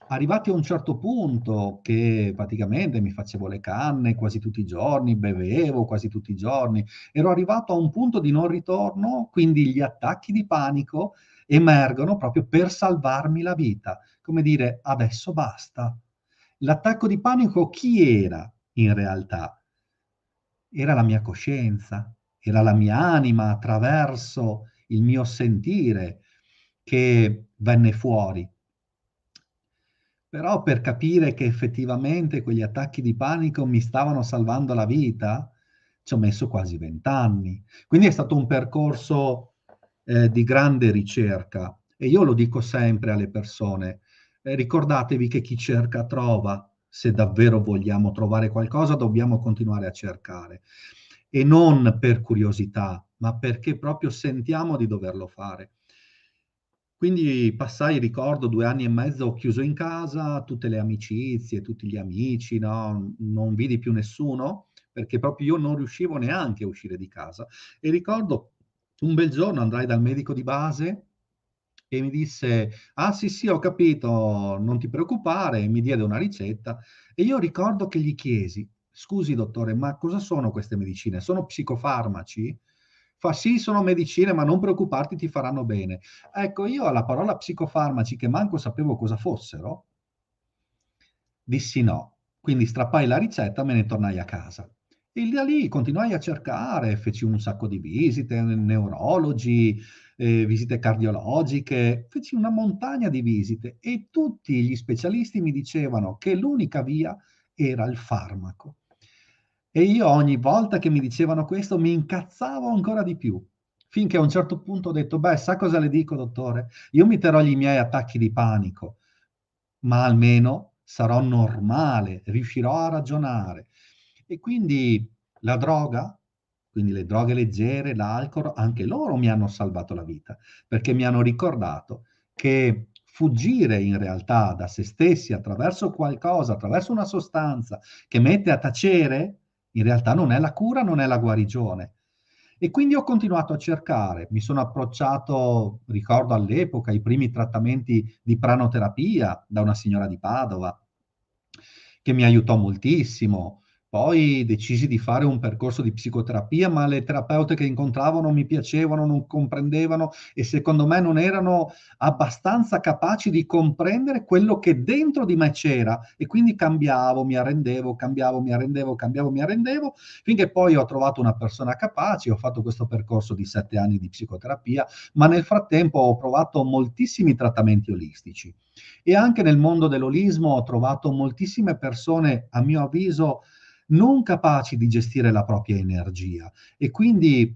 arrivati a un certo punto che praticamente mi facevo le canne quasi tutti i giorni, bevevo quasi tutti i giorni, ero arrivato a un punto di non ritorno, quindi gli attacchi di panico emergono proprio per salvarmi la vita, come dire adesso basta. L'attacco di panico chi era in realtà? Era la mia coscienza, era la mia anima attraverso il mio sentire che venne fuori. Però per capire che effettivamente quegli attacchi di panico mi stavano salvando la vita, ci ho messo quasi 20 anni. Quindi è stato un percorso di grande ricerca e io lo dico sempre alle persone, ricordatevi che chi cerca trova, se davvero vogliamo trovare qualcosa dobbiamo continuare a cercare e non per curiosità, ma perché proprio sentiamo di doverlo fare. Quindi passai, ricordo, 2 anni e mezzo chiuso in casa, tutte le amicizie, tutti gli amici, no, non vidi più nessuno, perché proprio io non riuscivo neanche a uscire di casa. E ricordo un bel giorno andai dal medico di base e mi disse: "Ah sì, sì, ho capito, non ti preoccupare", e mi diede una ricetta e io ricordo che gli chiesi: "Scusi dottore, ma cosa sono queste medicine? Sono psicofarmaci?" Fa: "Sì, sono medicine, ma non preoccuparti, ti faranno bene". Ecco, io alla parola psicofarmaci, che manco sapevo cosa fossero, dissi no. Quindi strappai la ricetta, me ne tornai a casa. E da lì continuai a cercare, feci un sacco di visite, neurologi, visite cardiologiche, feci una montagna di visite e tutti gli specialisti mi dicevano che l'unica via era il farmaco. E io ogni volta che mi dicevano questo mi incazzavo ancora di più, finché a un certo punto ho detto: "Beh, sa cosa le dico dottore? Io mi terrò i miei attacchi di panico, ma almeno sarò normale, riuscirò a ragionare". E quindi la droga, quindi le droghe leggere, l'alcol, anche loro mi hanno salvato la vita, perché mi hanno ricordato che fuggire in realtà da se stessi attraverso qualcosa, attraverso una sostanza che mette a tacere, in realtà non è la cura, non è la guarigione. E quindi ho continuato a cercare, mi sono approcciato, ricordo all'epoca, ai primi trattamenti di pranoterapia da una signora di Padova, che mi aiutò moltissimo. Poi decisi di fare un percorso di psicoterapia, ma le terapeute che incontravo non mi piacevano, non comprendevano e secondo me non erano abbastanza capaci di comprendere quello che dentro di me c'era e quindi cambiavo, mi arrendevo, cambiavo, mi arrendevo, cambiavo, mi arrendevo, finché poi ho trovato una persona capace, ho fatto questo percorso di 7 anni di psicoterapia, ma nel frattempo ho provato moltissimi trattamenti olistici. E anche nel mondo dell'olismo ho trovato moltissime persone, a mio avviso, non capaci di gestire la propria energia e quindi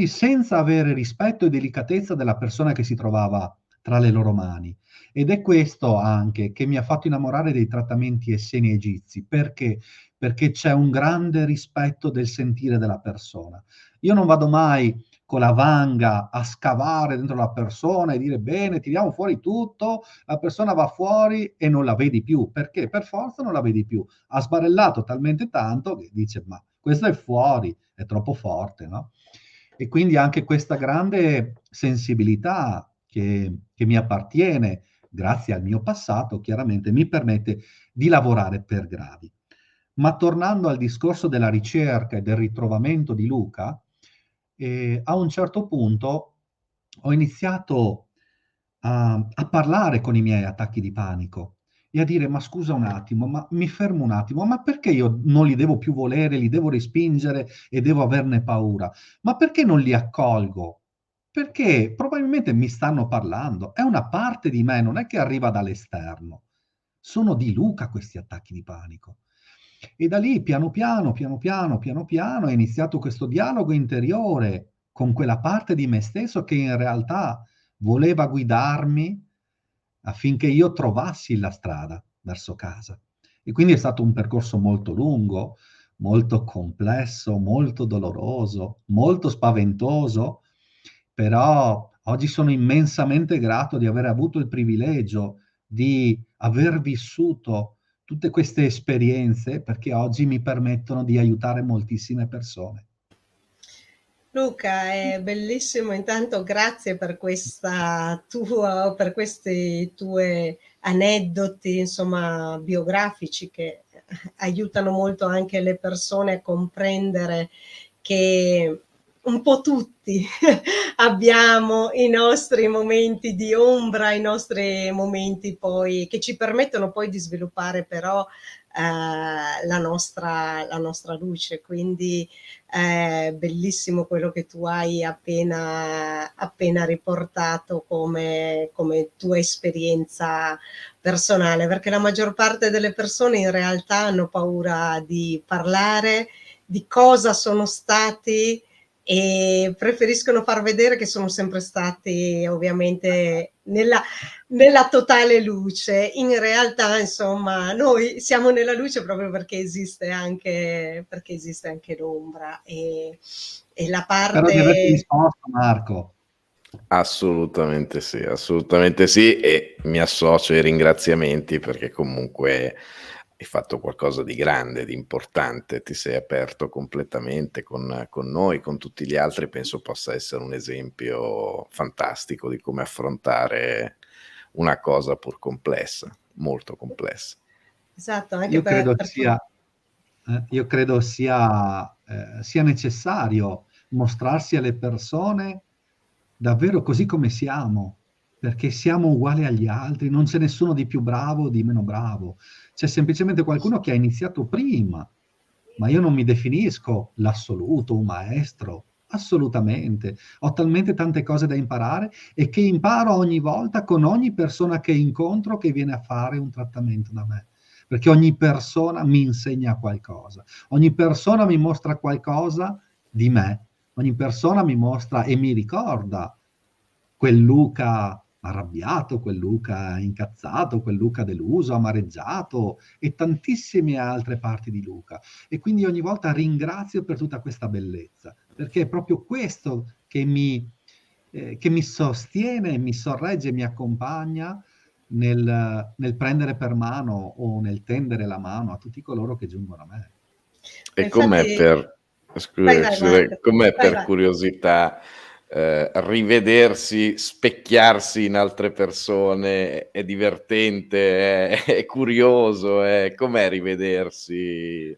senza avere rispetto e delicatezza della persona che si trovava tra le loro mani. Ed è questo anche che mi ha fatto innamorare dei trattamenti esseni egizi, perché? Perché c'è un grande rispetto del sentire della persona. Io non vado mai con la vanga a scavare dentro la persona e dire bene, tiriamo fuori tutto, la persona va fuori e non la vedi più. Perché? Per forza non la vedi più. Ha sbarellato talmente tanto che dice, ma questo è fuori, è troppo forte, no? E quindi anche questa grande sensibilità che mi appartiene, grazie al mio passato, chiaramente mi permette di lavorare per gradi. Ma tornando al discorso della ricerca e del ritrovamento di Luca, a un certo punto ho iniziato a parlare con i miei attacchi di panico e a dire, ma scusa un attimo, ma mi fermo un attimo, ma perché io non li devo più volere, li devo respingere e devo averne paura? Ma perché non li accolgo? Perché probabilmente mi stanno parlando, è una parte di me, non è che arriva dall'esterno. Sono di Luca questi attacchi di panico. E da lì piano piano, piano piano, piano piano è iniziato questo dialogo interiore con quella parte di me stesso che in realtà voleva guidarmi affinché io trovassi la strada verso casa. E quindi è stato un percorso molto lungo, molto complesso, molto doloroso, molto spaventoso, però oggi sono immensamente grato di aver avuto il privilegio di aver vissuto tutte queste esperienze perché oggi mi permettono di aiutare moltissime persone. Luca, è bellissimo, intanto grazie per per questi tuoi aneddoti, insomma, biografici che aiutano molto anche le persone a comprendere che un po' tutti abbiamo i nostri momenti di ombra, i nostri momenti poi che ci permettono poi di sviluppare però la nostra luce. Quindi bellissimo quello che tu hai appena riportato come tua esperienza personale, perché la maggior parte delle persone in realtà hanno paura di parlare di cosa sono stati e preferiscono far vedere che sono sempre stati ovviamente nella totale luce. In realtà, insomma, noi siamo nella luce proprio perché esiste anche l'ombra e la Spero di averti parte. risposto, Marco. Assolutamente sì, e mi associo ai ringraziamenti perché comunque hai fatto qualcosa di grande, di importante, ti sei aperto completamente con noi, con tutti gli altri, penso possa essere un esempio fantastico di come affrontare una cosa pur complessa, molto complessa. Esatto, anche Io credo per sia, io credo sia necessario mostrarsi alle persone davvero così come siamo, perché siamo uguali agli altri, non c'è nessuno di più bravo o di meno bravo, c'è semplicemente qualcuno che ha iniziato prima, ma io non mi definisco l'assoluto, un maestro, assolutamente. Ho talmente tante cose da imparare e che imparo ogni volta con ogni persona che incontro che viene a fare un trattamento da me. Perché ogni persona mi insegna qualcosa, ogni persona mi mostra qualcosa di me, ogni persona mi mostra e mi ricorda quel Luca arrabbiato, quel Luca incazzato, quel Luca deluso, amareggiato e tantissime altre parti di Luca. E quindi ogni volta ringrazio per tutta questa bellezza, perché è proprio questo che che mi sostiene, mi sorregge, mi accompagna nel prendere per mano o nel tendere la mano a tutti coloro che giungono a me. E com'è Infatti, per, vai, vai Marco, com'è vai, per vai. curiosità rivedersi, specchiarsi in altre persone? È divertente, è curioso, com'è rivedersi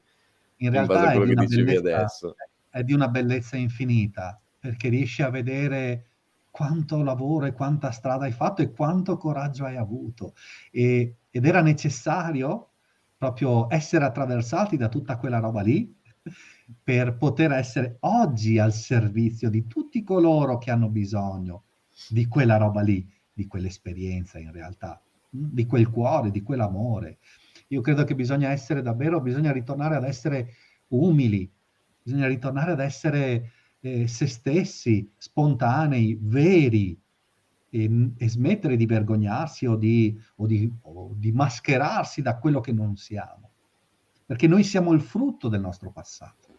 In in base a realtà quello che dicevi adesso? è di una bellezza infinita, perché riesci a vedere quanto lavoro e quanta strada hai fatto e quanto coraggio hai avuto. Ed era necessario proprio essere attraversati da tutta quella roba lì per poter essere oggi al servizio di tutti coloro che hanno bisogno di quella roba lì, di quell'esperienza in realtà, di quel cuore, di quell'amore. Io credo che bisogna essere davvero, bisogna ritornare ad essere umili, bisogna ritornare ad essere se stessi, spontanei, veri, e smettere di vergognarsi o di mascherarsi da quello che non siamo, perché noi siamo il frutto del nostro passato.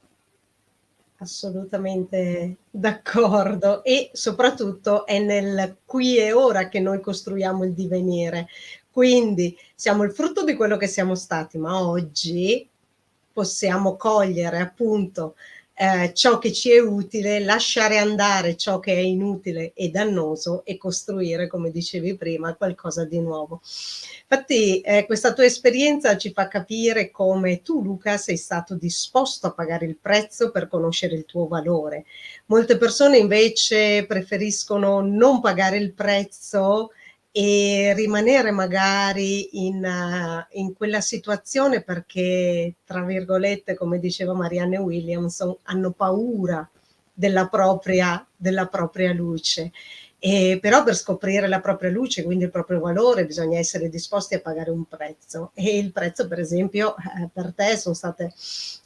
Assolutamente d'accordo, e soprattutto è nel qui e ora che noi costruiamo il divenire. Quindi siamo il frutto di quello che siamo stati, ma oggi possiamo cogliere appunto ciò che ci è utile, lasciare andare ciò che è inutile e dannoso e costruire, come dicevi prima, qualcosa di nuovo. Infatti questa tua esperienza ci fa capire come tu, Luca, sei stato disposto a pagare il prezzo per conoscere il tuo valore. Molte persone invece preferiscono non pagare il prezzo e rimanere magari in quella situazione perché, tra virgolette, come diceva Marianne Williamson, hanno paura della propria luce. Però per scoprire la propria luce, quindi il proprio valore, bisogna essere disposti a pagare un prezzo. E il prezzo, per esempio, per te sono state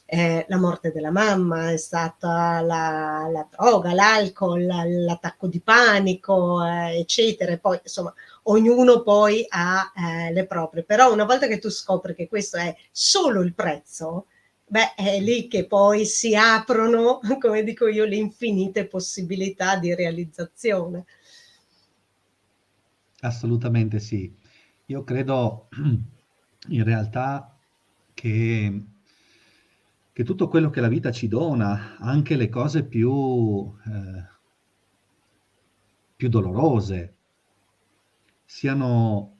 la morte della mamma, è stata la droga, l'alcol, l'attacco di panico, eccetera. E poi, insomma, ognuno poi ha le proprie. Però una volta che tu scopri che questo è solo il prezzo, beh, è lì che poi si aprono, come dico io, le infinite possibilità di realizzazione. Assolutamente sì. Io credo in realtà che, che tutto quello che la vita ci dona, anche le cose più dolorose, siano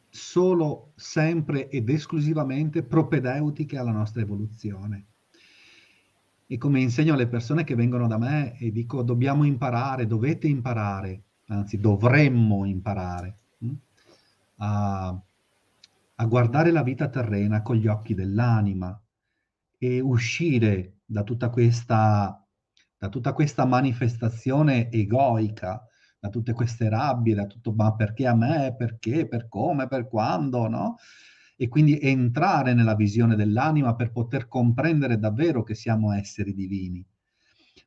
solo, sempre ed esclusivamente propedeutiche alla nostra evoluzione. E come insegno alle persone che vengono da me e dico dobbiamo imparare, dovete imparare, anzi dovremmo imparare a, a guardare la vita terrena con gli occhi dell'anima e uscire da tutta questa manifestazione egoica, da tutte queste rabbie, da tutto ma perché a me, perché, per come, per quando, no? E quindi entrare nella visione dell'anima per poter comprendere davvero che siamo esseri divini.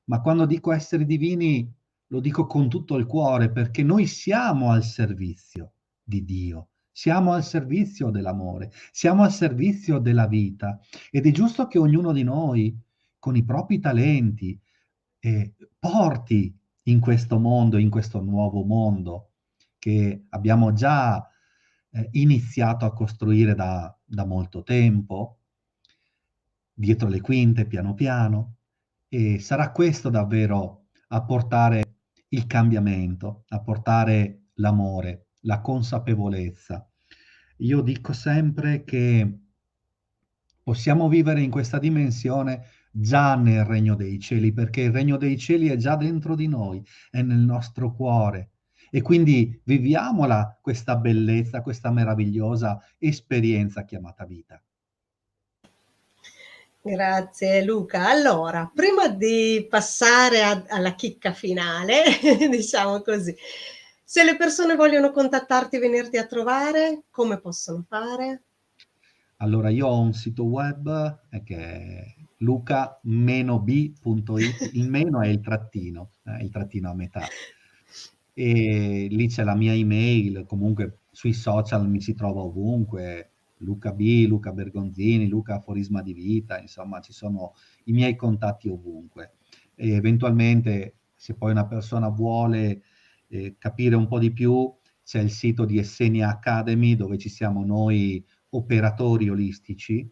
Ma quando dico esseri divini, lo dico con tutto il cuore, perché noi siamo al servizio di Dio, siamo al servizio dell'amore, siamo al servizio della vita ed è giusto che ognuno di noi, con i propri talenti, porti in questo mondo, in questo nuovo mondo che abbiamo già iniziato a costruire da molto tempo, dietro le quinte, piano piano, e sarà questo davvero a portare il cambiamento, a portare l'amore, la consapevolezza. Io dico sempre che possiamo vivere in questa dimensione già nel regno dei cieli, perché il regno dei cieli è già dentro di noi, è nel nostro cuore. E quindi viviamola questa bellezza, questa meravigliosa esperienza chiamata vita. Grazie Luca. Allora, prima di passare alla chicca finale, diciamo così, se le persone vogliono contattarti, venirti a trovare, come possono fare? Allora, io ho un sito web che è luca-b.it, il meno è il trattino a metà. E lì c'è la mia email, comunque sui social mi si trova ovunque, Luca B, Luca Bergonzini, Luca Aforisma di Vita, insomma ci sono i miei contatti ovunque. E eventualmente, se poi una persona vuole capire un po' di più, c'è il sito di Essenia Academy, dove ci siamo noi operatori olistici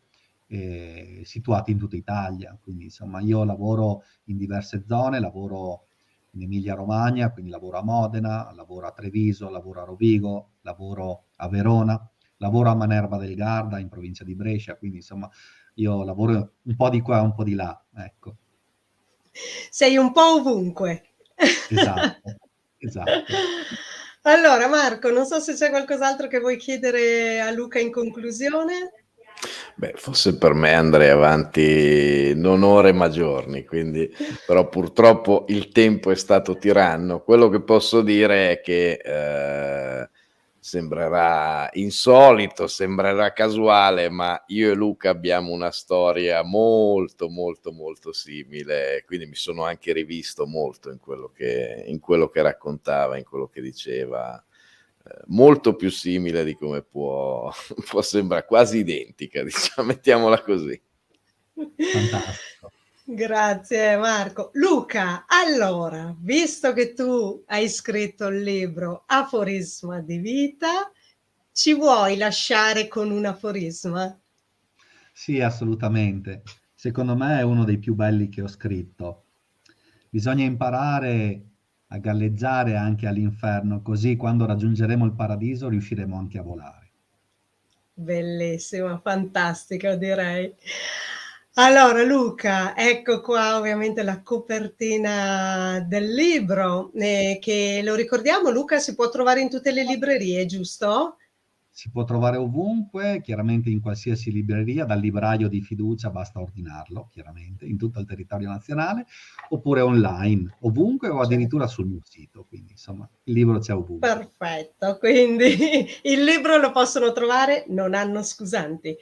situati in tutta Italia. Quindi insomma io lavoro in diverse zone, lavoro in Emilia Romagna, quindi lavoro a Modena, lavoro a Treviso, lavoro a Rovigo, lavoro a Verona, lavoro a Manerba del Garda in provincia di Brescia, quindi insomma io lavoro un po' di qua, un po' di là, ecco. Sei un po' ovunque. Esatto, esatto. Allora Marco, non so se c'è qualcos'altro che vuoi chiedere a Luca in conclusione. Beh, forse per me andrei avanti non ore ma giorni, quindi, però purtroppo il tempo è stato tiranno. Quello che posso dire è che sembrerà insolito, sembrerà casuale, ma io e Luca abbiamo una storia molto, molto, molto simile, quindi mi sono anche rivisto molto in quello che raccontava, in quello che diceva. Molto più simile di come può sembrare, quasi identica, diciamo, mettiamola così. Fantastico. Grazie Marco. Luca, allora, visto che tu hai scritto il libro Aforisma di vita, ci vuoi lasciare con un aforisma? Sì, assolutamente. Secondo me è uno dei più belli che ho scritto. Bisogna imparare a galleggiare anche all'inferno, così quando raggiungeremo il paradiso riusciremo anche a volare. Bellissima, fantastica direi. Allora Luca, ecco qua ovviamente la copertina del libro, che lo ricordiamo Luca si può trovare in tutte le librerie, giusto? Si può trovare ovunque, chiaramente in qualsiasi libreria, dal libraio di fiducia basta ordinarlo, chiaramente, in tutto il territorio nazionale, oppure online, ovunque o addirittura sul mio sito. Quindi, insomma, il libro c'è ovunque. Perfetto, quindi il libro lo possono trovare, non hanno scusanti.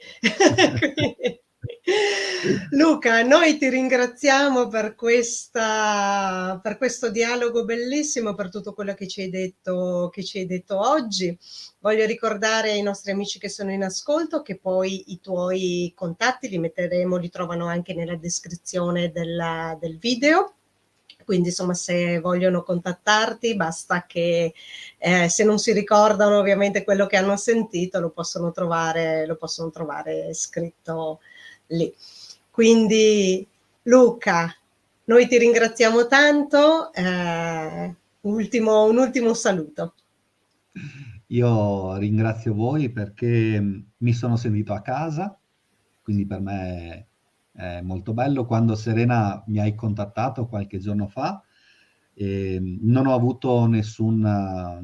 Quindi, Luca, noi ti ringraziamo per questo dialogo bellissimo, per tutto quello che ci hai detto oggi. Voglio ricordare ai nostri amici che sono in ascolto che poi i tuoi contatti li trovano anche nella descrizione del video. Quindi insomma se vogliono contattarti basta che se non si ricordano ovviamente quello che hanno sentito lo possono trovare scritto lì. Quindi Luca, noi ti ringraziamo tanto, un ultimo saluto. Io ringrazio voi perché mi sono sentito a casa, quindi per me è molto bello. Quando Serena mi hai contattato qualche giorno fa, non ho avuto nessuna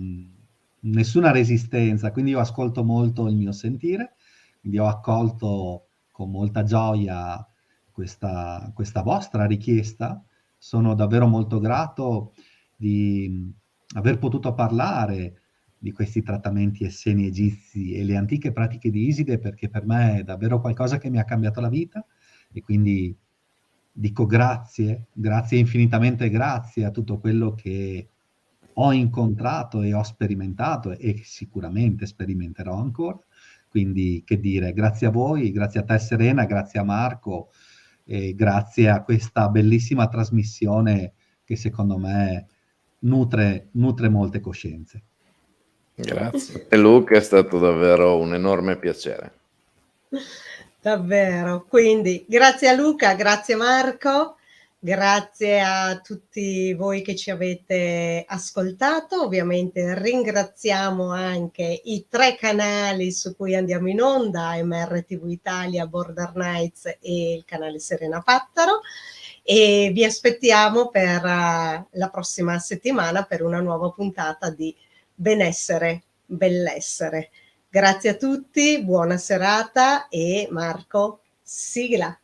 resistenza, quindi io ascolto molto il mio sentire, quindi ho accolto con molta gioia questa vostra richiesta. Sono davvero molto grato di aver potuto parlare di questi trattamenti esseni egizi e le antiche pratiche di Iside, perché per me è davvero qualcosa che mi ha cambiato la vita, e quindi dico grazie, grazie infinitamente, grazie a tutto quello che ho incontrato e ho sperimentato e sicuramente sperimenterò ancora. Quindi che dire, grazie a voi, grazie a te Serena, grazie a Marco e grazie a questa bellissima trasmissione che secondo me nutre molte coscienze. Grazie. E Luca, è stato davvero un enorme piacere. Davvero. Quindi grazie a Luca, grazie Marco, grazie a tutti voi che ci avete ascoltato. Ovviamente ringraziamo anche i 3 canali su cui andiamo in onda, MRTV Italia, Border Nights e il canale Serena Pattaro. E vi aspettiamo per la prossima settimana per una nuova puntata di Benessere, Bellessere. Grazie a tutti, buona serata e Marco, sigla.